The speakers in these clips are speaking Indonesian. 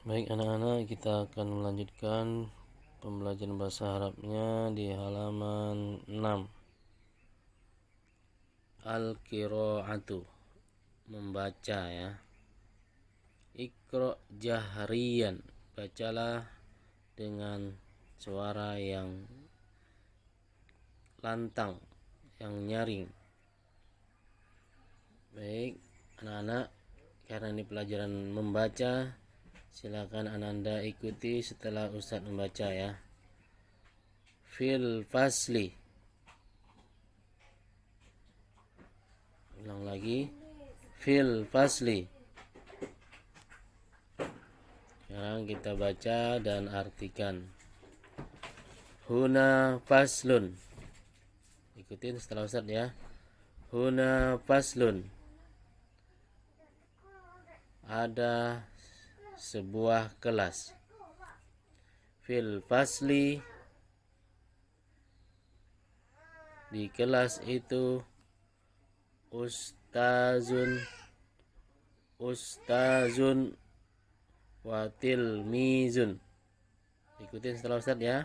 Baik anak-anak, kita akan melanjutkan pembelajaran bahasa Arabnya di halaman 6. Al-qira'atu, membaca ya. Iqra jahriyan, bacalah dengan suara yang lantang, yang nyaring. Baik anak-anak, karena ini pelajaran membaca, silakan Ananda ikuti setelah Ustadz membaca ya. Fil fasli, ulang lagi. Fil fasli. Sekarang kita baca dan artikan. Huna faslun. Ikutin setelah Ustadz ya. Huna faslun. Ada sebuah kelas. Fil fasli, di kelas itu ustazun wa tilmizun. Ikutin setelah Ustadz ya.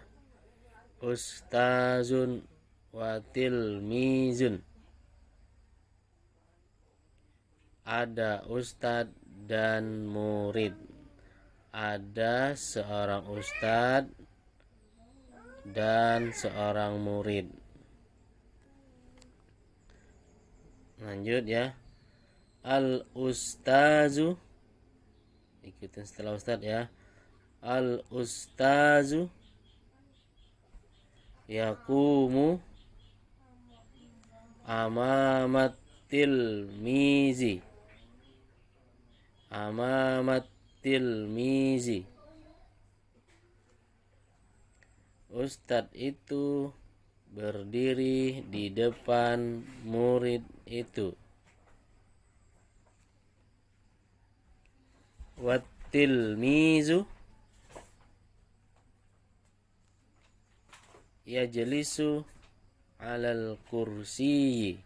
Ustazun wa tilmizun. Ada ustadz dan murid. Ada seorang ustadz dan seorang murid. Lanjut ya. Al-ustazu, ikutin setelah ustadz ya. Al-ustazu yaqumu amamat tilmizi. Amamat tilmizi. Ustadz itu berdiri di depan murid itu. Wattilmizu yajlisu alal kursi.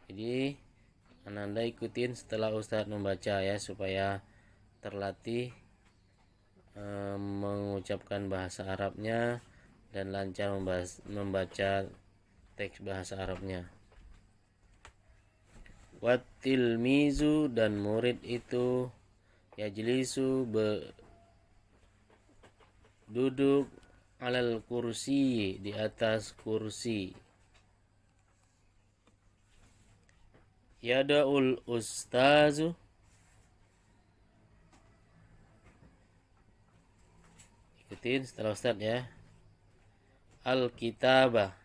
Jadi Ananda ikutin setelah Ustadz membaca ya, supaya terlatih mengucapkan bahasa Arabnya dan lancar membaca teks bahasa Arabnya. Wattilmizu, dan murid itu yajlisu, duduk alal kursi, di atas kursi. Yada'ul ustazu, ikutin setelah Ustadz ya. Al-kitabah.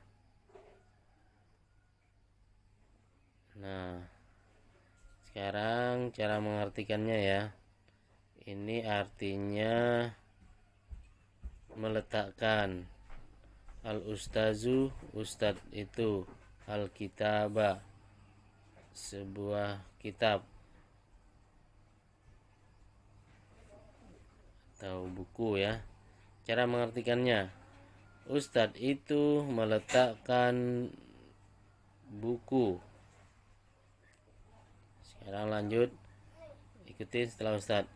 Nah, sekarang cara mengartikannya ya. Ini artinya meletakkan. Al-ustazu, ustadz itu. Al-kitabah, sebuah kitab atau buku ya. Cara mengartikannya, ustadz itu meletakkan buku. Sekarang lanjut, ikuti setelah Ustadz.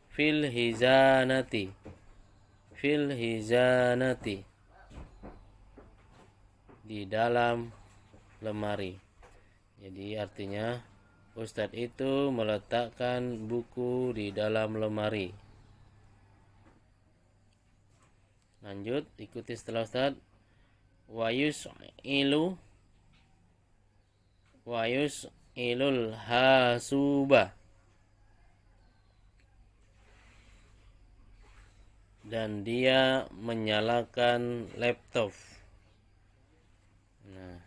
Fil hizanati. Fil hizanati, di dalam lemari. Jadi artinya Ustadz itu meletakkan buku di dalam lemari. Lanjut, ikuti setelah Ustadz. Wayus'ilul hasubah, dan dia menyalakan laptop. Nah,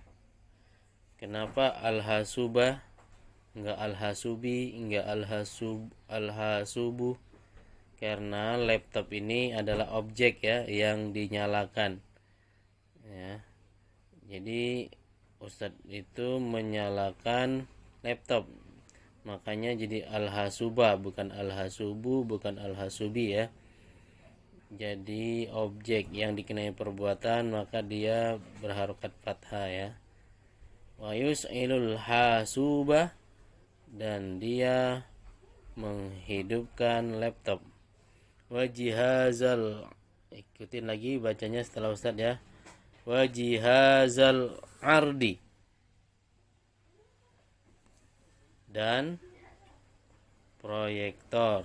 kenapa al-hasubah, enggak al-hasubi, enggak al-hasubu? Karena laptop ini adalah objek ya, yang dinyalakan ya. Jadi Ustadz itu menyalakan laptop, makanya jadi al-hasubah, bukan al-hasubu, bukan al-hasubi ya. Jadi objek yang dikenai perbuatan, maka dia berharokat fathah ya. Wa yus'ilul hasubah, dan dia menghidupkan laptop. Wajihazal, ikutin lagi bacanya setelah Ustadz ya. Wajihazal ardi, dan proyektor.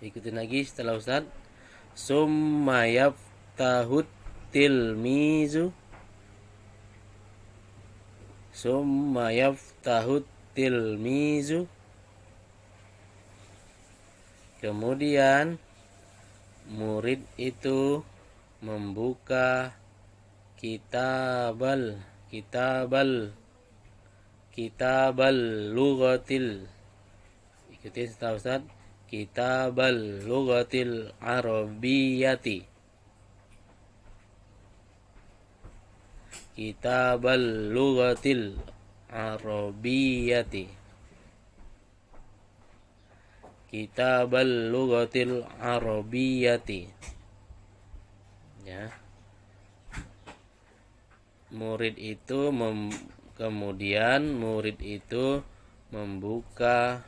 Ikutin lagi setelah Ustadz. Summa yaftahut tilmizu, summa yaftahut tilmizu, kemudian murid itu membuka kitabal lughatil, ikuti setelah Ustaz, kitabal lughatil arabiyyati, kitabal lughatil arabiyyati, kitabal lughatil arabiyyati. Ya. Kemudian murid itu membuka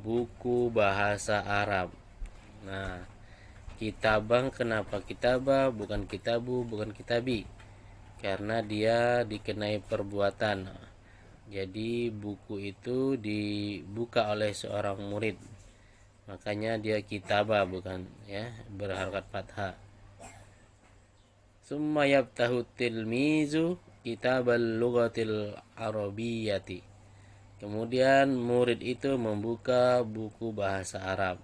buku bahasa Arab. Nah, kitabang, kenapa kitabah bukan kitabu, bukan kitabi? Karena dia dikenai perbuatan. Jadi buku itu dibuka oleh seorang murid. Makanya dia kitabah, bukan ya, berharakat fathah. Summa yaftahu tilmizu kitabal lughatil arabiyyati. Kemudian murid itu membuka buku bahasa Arab.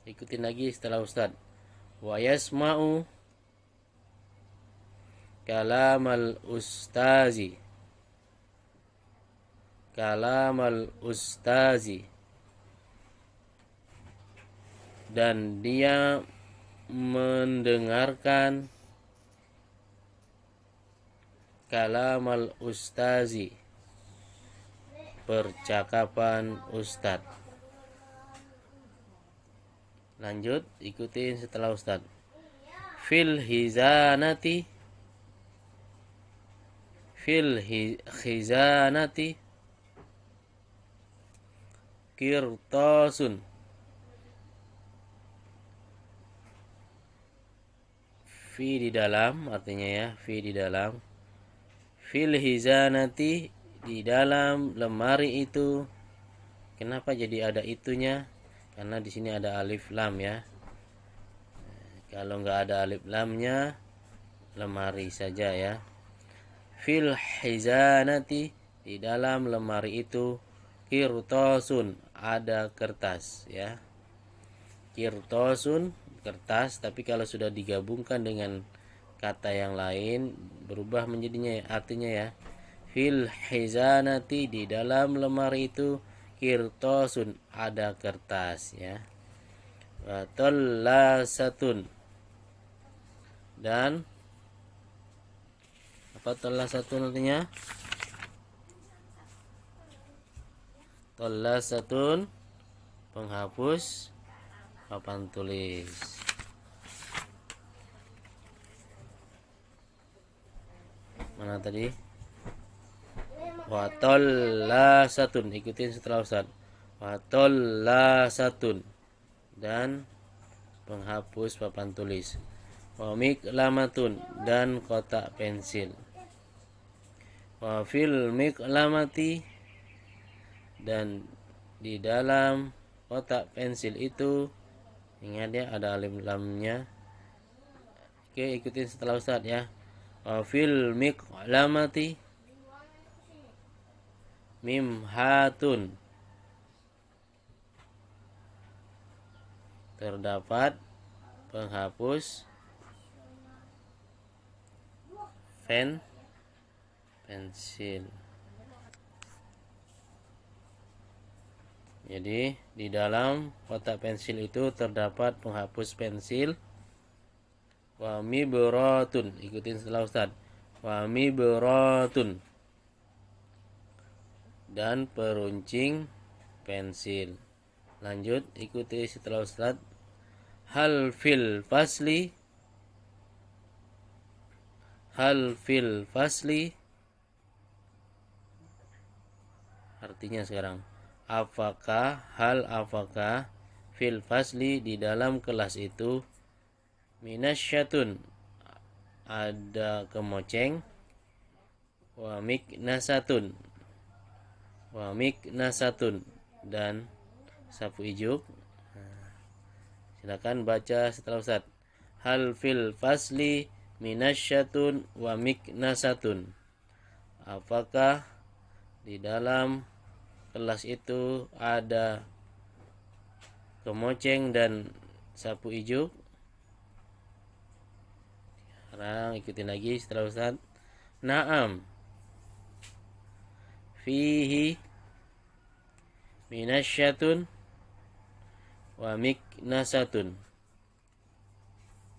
Ikutin lagi setelah Ustaz. Wa yasma'u kalamal ustazi, kalamal ustazi, dan dia mendengarkan kalamal ustazi, percakapan ustad. Lanjut, ikutin setelah Ustad. Fil hizanati, fil khizanati kirtasun, fi di dalam, artinya ya, fi di dalam. Fil hizanati, di dalam lemari itu. Kenapa jadi ada itunya? Karena di sini ada alif lam ya. Kalau nggak ada alif lamnya, lemari saja ya. Fil hizanati, di dalam lemari itu. Kirtosun, ada kertas ya. Kirtosun, kertas, tapi kalau sudah digabungkan dengan kata yang lain berubah menjadinya, artinya ya. Fil hizanati, di dalam lemari itu. Kirtosun, ada kertas ya. Wa tallasatun, dan apa tallasatun artinya? Tallasatun, penghapus papan tulis. Mana tadi? Wa tallasatun, ikutin setelah Ustaz. Wa tallasatun, dan penghapus papan tulis. Wa miqlamatun, dan kotak pensil. Wa fil miqlamati, dan di dalam kotak pensil itu, ingat ya, ada alif lamnya. Oke, ikutin setelah Ustaz ya. Wa fil miqlamati mimhatun, terdapat penghapus pensil. Jadi di dalam kotak pensil itu terdapat penghapus pensil. Wa mibratun, ikutin setelah Ustaz. Wa mibratun, dan peruncing pensil. Lanjut, ikuti setelah Ustaz. Hal fil fasli, artinya sekarang. Apakah, hal apakah fil fasli di dalam kelas itu minasyatun ada kemoceng, wa miknasatun dan sapu ijuk. Silakan baca setelah Ustaz. Hal fil fasli minasyatun wa miknasatun. Apakah di dalam kelas itu ada kemoceng dan sapu ijuk? Sekarang ikutin lagi setelah Ustaz. Naam. Fihi minasyatun wa miknasatun.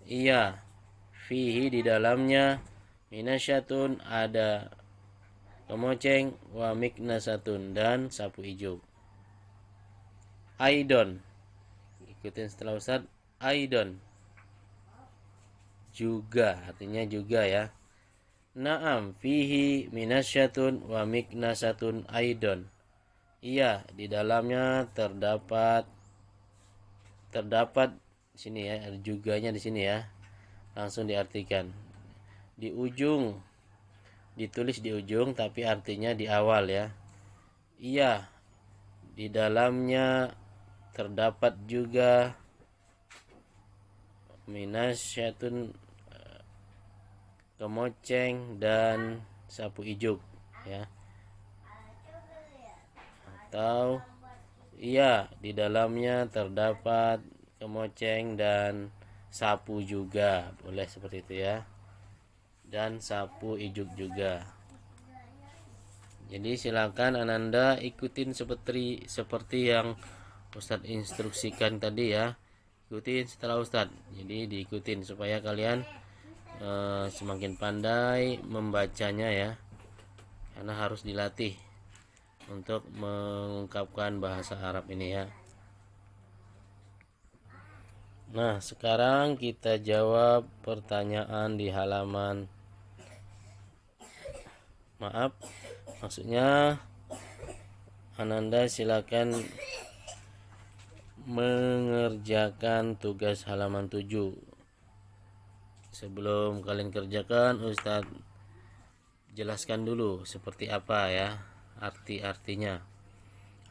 Iya, fihi di dalamnya minasyatun ada kemoceng, wa miknasatun dan sapu ijuk. Aidon, ikutin setelah Ustaz. Aidon, juga, artinya juga ya. Naam fihi minasyatun wa miknasatun aidon. Iya, di dalamnya terdapat sini ya, juganya di sini ya. Langsung diartikan. Di ujung, ditulis di ujung tapi artinya di awal ya. Iya, di dalamnya terdapat juga minasyatun kemoceng dan sapu ijuk ya. Atau iya, di dalamnya terdapat kemoceng dan sapu juga, boleh seperti itu ya. Dan sapu ijuk juga. Jadi silakan Ananda ikutin seperti yang Ustadz instruksikan tadi ya. Ikutin setelah Ustadz. Jadi diikutin supaya kalian semakin pandai membacanya ya. Karena harus dilatih untuk mengungkapkan bahasa Arab ini ya. Nah, sekarang kita jawab pertanyaan di halaman, maksudnya Ananda silakan mengerjakan tugas halaman 7. Sebelum kalian kerjakan, Ustadz jelaskan dulu seperti apa ya arti-artinya.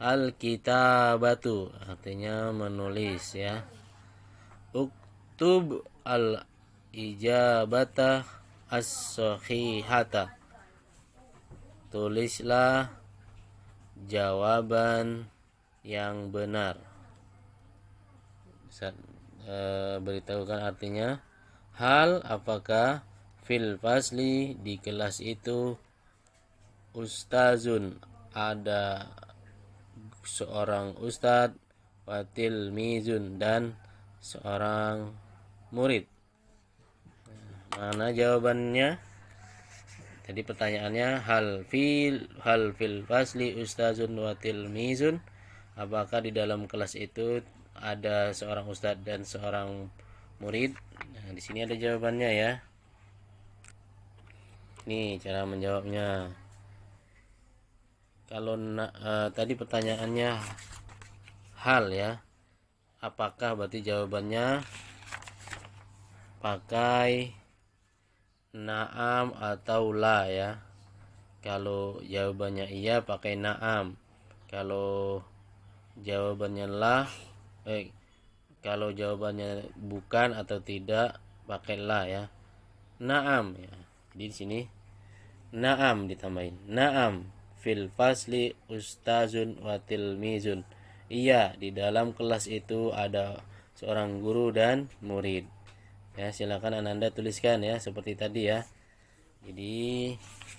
Al-kitabatu artinya menulis ya. Uktub al-ijabata as-sahihata. Tulislah jawaban yang benar. Ustaz beritahukan artinya. Hal apakah fil fasli di kelas itu ustazun ada seorang ustadz, watil mizun dan seorang murid. Mana jawabannya? Jadi pertanyaannya hal fil fasli ustazun watil mizun. Apakah di dalam kelas itu ada seorang ustadz dan seorang murid? Nah, di sini ada jawabannya ya. Ini cara menjawabnya. Kalau tadi pertanyaannya hal ya. Apakah berarti jawabannya pakai naam atau la ya. Kalau jawabannya iya pakai naam. Kalau jawabannya la kalau jawabannya bukan atau tidak pakai la ya. Naam ya. Jadi di sini naam ditambahin. Naam fil fasli ustazun wa tilmizun. Iya, di dalam kelas itu ada seorang guru dan murid. Ya, silakan Ananda tuliskan ya seperti tadi ya. Jadi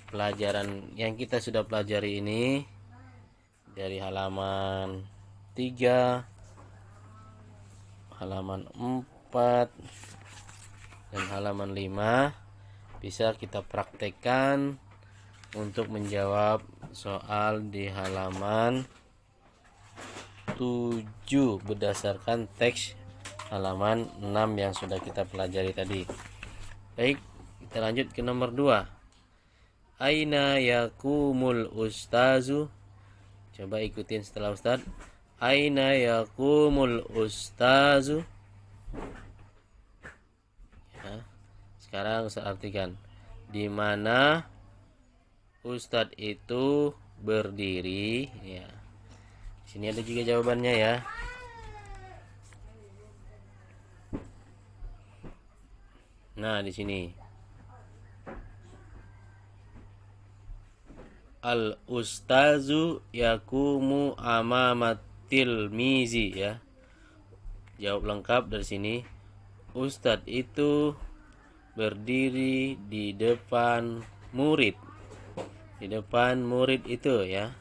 pelajaran yang kita sudah pelajari ini dari halaman 3, halaman 4 dan halaman 5 bisa kita praktekkan untuk menjawab soal di halaman 7 berdasarkan teks halaman 6 yang sudah kita pelajari tadi. Baik, kita lanjut ke nomor 2. Aina yakumul ustazu. Coba ikutin setelah Ustaz. Aina yakumul ustazu. Ya. Sekarang Ustaz artikan. Di mana Ustadz itu berdiri, ya. Sini ada juga jawabannya ya. Nah, di sini. Al ustazu yakumu amamatil mizi, ya. Jawab lengkap dari sini. Ustadz itu berdiri di depan murid. Di depan murid itu, ya.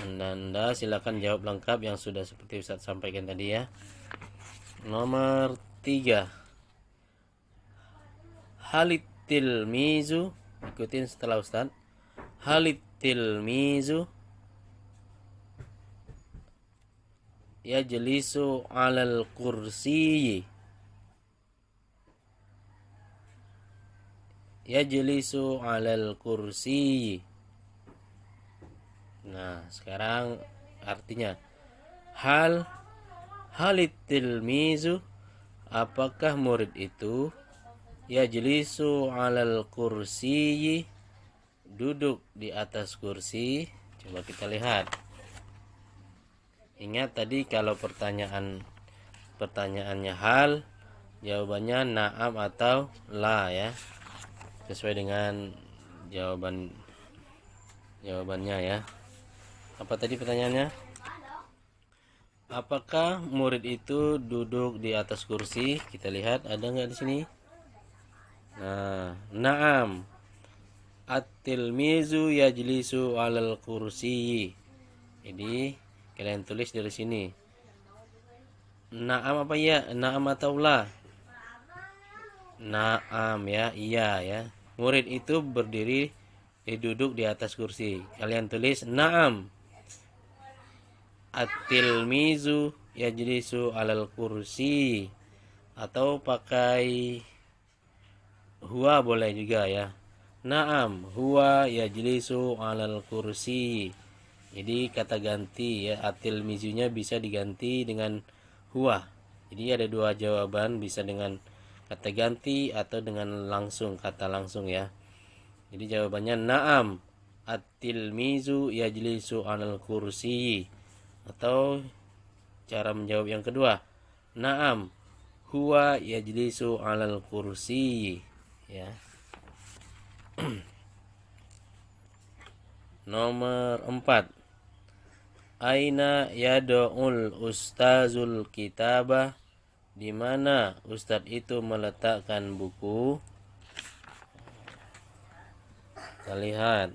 Anda silakan jawab lengkap yang sudah seperti Ustaz sampaikan tadi ya. Nomor 3. Halit tilmizu, ikutin setelah Ustaz. Halit tilmizu yajlisu 'alal kursiyyi. Yajlisu 'alal kursiyyi. Nah, sekarang artinya halit tilmizu, apakah murid itu yajlisu 'alal kursiyyi, duduk di atas kursi. Coba kita lihat. Ingat tadi kalau pertanyaannya hal, jawabannya na'am atau la ya. Sesuai dengan jawabannya ya. Apa tadi pertanyaannya? Apakah murid itu duduk di atas kursi? Kita lihat ada nggak di sini? Nah, na'am. At-tilmizu yajlisu 'alal kursi. Jadi kalian tulis dari sini. Na'am apa ya? Na'am atau la? Na'am ya, iya ya. Murid itu berdiri duduk di atas kursi. Kalian tulis na'am. At-tilmizu yajlisu 'alal kursi. Atau pakai huwa boleh juga ya. Na'am, huwa yajlisu 'alal kursi. Jadi kata ganti ya, at-tilmizunya bisa diganti dengan huwa. Jadi ada dua jawaban, bisa dengan kata ganti atau dengan langsung, kata langsung ya. Jadi jawabannya na'am, at-tilmizu yajlisu 'alal kursi. Atau cara menjawab yang kedua, na'am, huwa yajlisu 'alal kursi ya. Nomor 4. Aina yad'ul ustazul kitabah, di mana ustadz itu meletakkan buku. Kita lihat.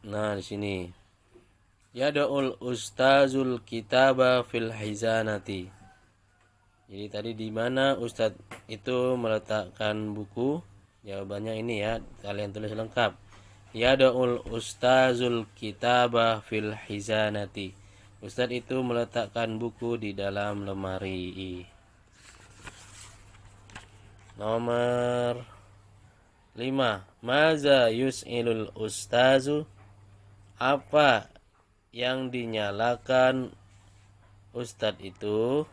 Nah, di sini. Yad'ul ustazul kitaba fil hizanati. Jadi tadi di mana ustadz itu meletakkan buku? Jawabannya ini ya, kalian tulis lengkap. Yad'ul ustazul kitaba fil hizanati. Ustadz itu meletakkan buku di dalam lemari. Nomor 5. Maza yus'ilul ustazu, apa yang dinyalakan ustadz itu?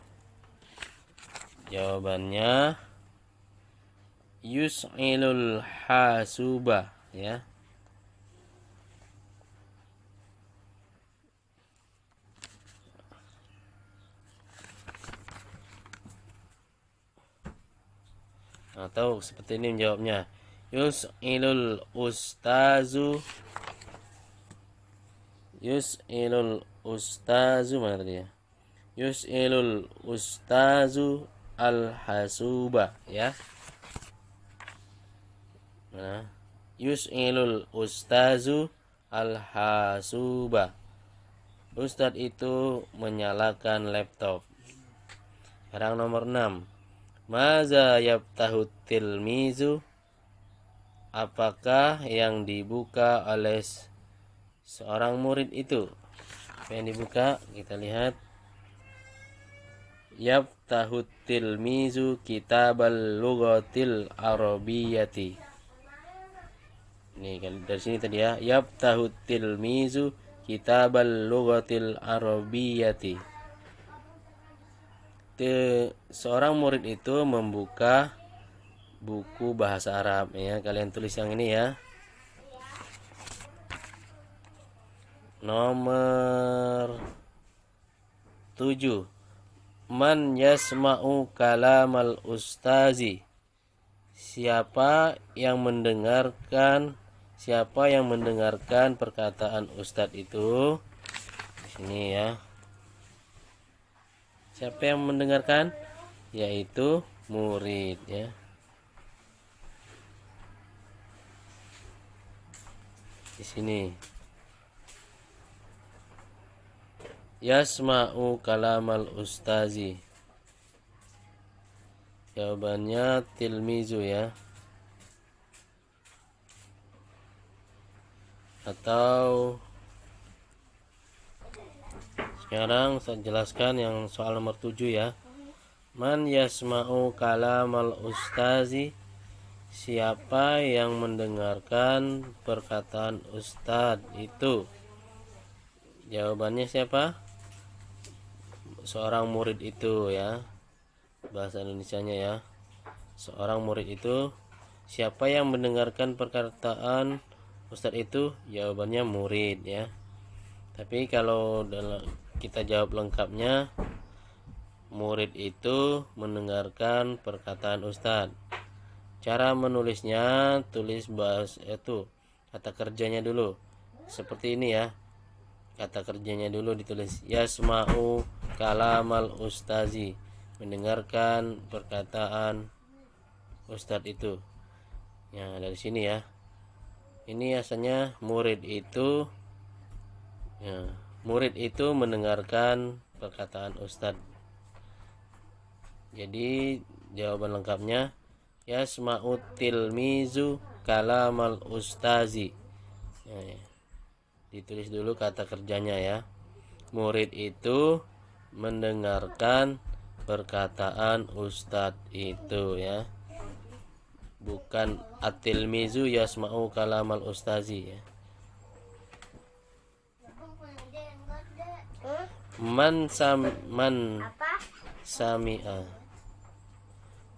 Jawabannya yus'ilul hasubah ya. Atau seperti ini menjawabnya. Yus'ilul ustazu mana tadi ya? Yus'ilul ustazu al-hasuba ya. Nah, yus'ilul ustazu al-hasuba. Ustadz itu menyalakan laptop. Sekarang nomor 6. Maza yaftahu tilmizu, apakah yang dibuka oleh seorang murid itu? Apa yang dibuka? Kita lihat. yaftahu tilmizu kitabal lughatil arabiyyati. Ini kan dari sini tadi ya, yaftahu tilmizu kitabal lughatil arabiyyati. Seorang murid itu membuka buku bahasa Arab ya. Kalian tulis yang ini ya. Nomor 7. Man yasma'u kalamal ustazi. Siapa yang mendengarkan perkataan ustadz itu? Di sini ya. Siapa yang mendengarkan? Yaitu murid ya. Di sini. Yasma'u kalamal ustazi. Jawabannya tilmizu ya. Atau sekarang saya jelaskan yang soal nomor 7 ya. Man yasma'u kalamal ustazi. Siapa yang mendengarkan perkataan ustadz itu? Jawabannya siapa? Seorang murid itu ya. Bahasa Indonesianya ya. Seorang murid itu. Siapa yang mendengarkan perkataan ustadz itu? Jawabannya murid ya. Tapi kalau kita jawab lengkapnya, murid itu mendengarkan perkataan ustadz. Cara menulisnya, tulis bahasa itu kata kerjanya dulu. Seperti ini ya. Kata kerjanya dulu ditulis yasma'u kalamal ustazi. Mendengarkan perkataan ustadz itu. Ya, dari sini ya. Ini asalnya murid itu mendengarkan perkataan ustadz. Jadi jawaban lengkapnya yasma'u tilmizu kalamal ustazi. Ya. Ditulis dulu kata kerjanya ya. Murid itu mendengarkan perkataan ustadz itu ya. Bukan at-tilmizu yasma'u kalamal ustazi ya. Man sami'a.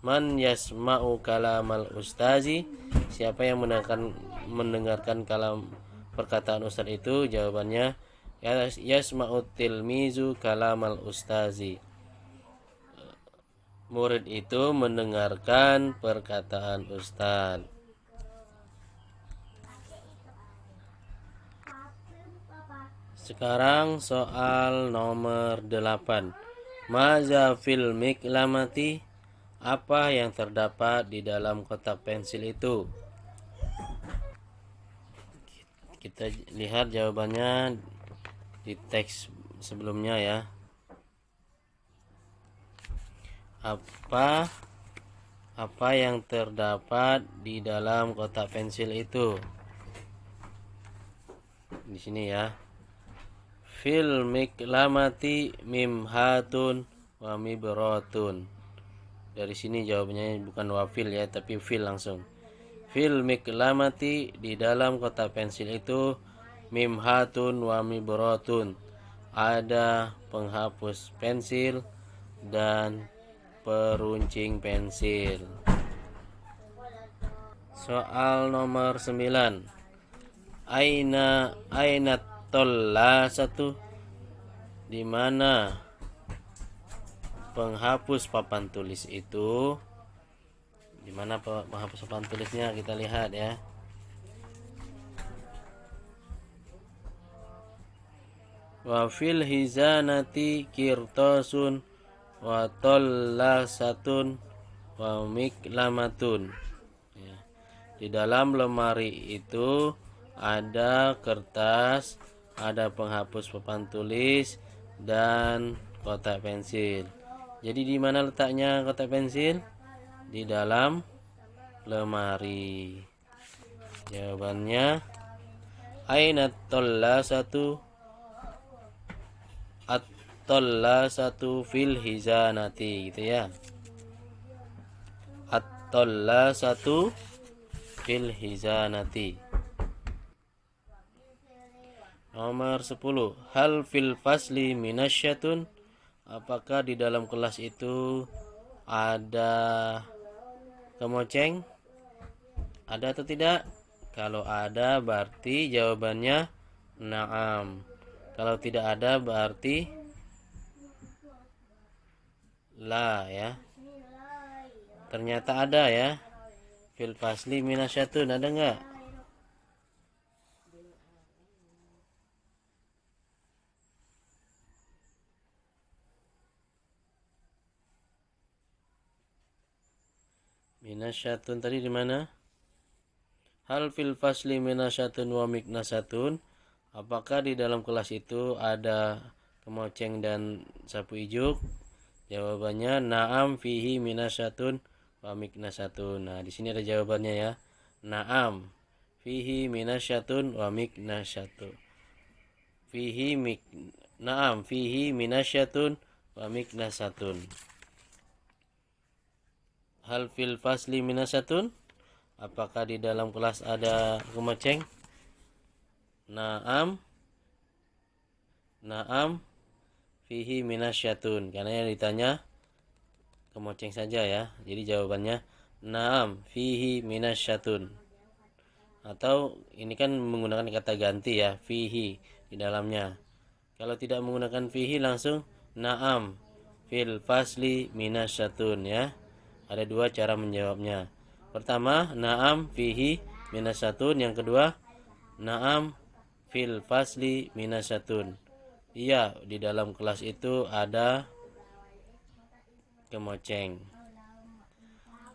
Man yasma'u kalamal ustazi. Siapa yang mendengarkan kalam perkataan ustaz itu? Jawabannya yasma'u tilmizu kalamal ustazi. Murid itu mendengarkan perkataan ustaz. Sekarang soal nomor 8. Maza fil miklamati. Apa yang terdapat di dalam kotak pensil itu? Kita lihat jawabannya di teks sebelumnya ya. Apa yang terdapat di dalam kotak pensil itu? Di sini ya. Fil miklamati mimhatun wa mibratun. Dari sini jawabannya bukan wafil ya, tapi fil langsung. Fil miklamati, di dalam kotak pensil itu mimhatun wa mibratun. Ada penghapus pensil dan peruncing pensil. Soal nomor 9. Aina tollasatu. Di mana penghapus papan tulis itu? Di mana penghapus papan tulisnya? Kita lihat ya. Wa fil hizanati kirtasun wa tollasatun wa miklamatun. Ya. Di dalam lemari itu ada kertas, ada penghapus papan tulis dan kotak pensil. Jadi di mana letaknya kotak pensil? Di dalam lemari. Jawabannya aina tollasatu at-tallasatu fil hizanati gitu ya. At-tallasatu fil hizanati. Nomor 10. Hal fil fasli minasyatun? Apakah di dalam kelas itu ada kemoceng? Ada atau tidak? Kalau ada berarti jawabannya na'am. Kalau tidak ada berarti la ya. Ternyata ada ya. Fil fasli minasyatun ada enggak? Minasyatun tadi di mana? Hal fil fasli minasyatun wa miknasatun? Apakah di dalam kelas itu ada kemoceng dan sapu ijuk? Jawabannya na'am fihi minasyatun wa miknasatun. Nah, di sini ada jawabannya ya. Na'am fihi minasyatun wa miknasatun. Na'am fihi minasyatun wa miknasatun. Hal fil fasli minasyatun? Apakah di dalam kelas ada kemoceng? Na'am fihi minasyatun. Karena yang ditanya kemoceng saja ya. Jadi jawabannya na'am fihi minasyatun. Atau ini kan menggunakan kata ganti ya, fihi di dalamnya. Kalau tidak menggunakan fihi langsung na'am fil fasli minasyatun ya. Ada dua cara menjawabnya. Pertama, na'am fihi minasyatun. Yang kedua, na'am fil fasli minasyatun. Iya, di dalam kelas itu ada kemoceng.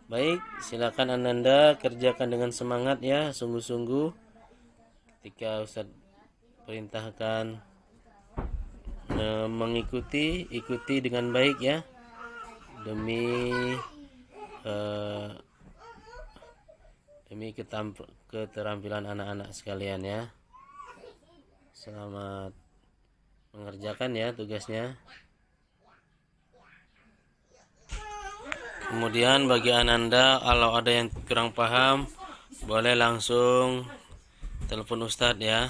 Baik, silakan Ananda kerjakan dengan semangat ya, sungguh-sungguh. Ketika Ustaz perintahkan ikuti dengan baik ya. Demi keterampilan anak-anak sekalian ya. Selamat mengerjakan ya tugasnya. Kemudian bagi Ananda, kalau ada yang kurang paham boleh langsung telepon Ustadz ya,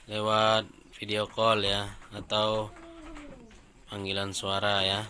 lewat video call ya, atau panggilan suara ya.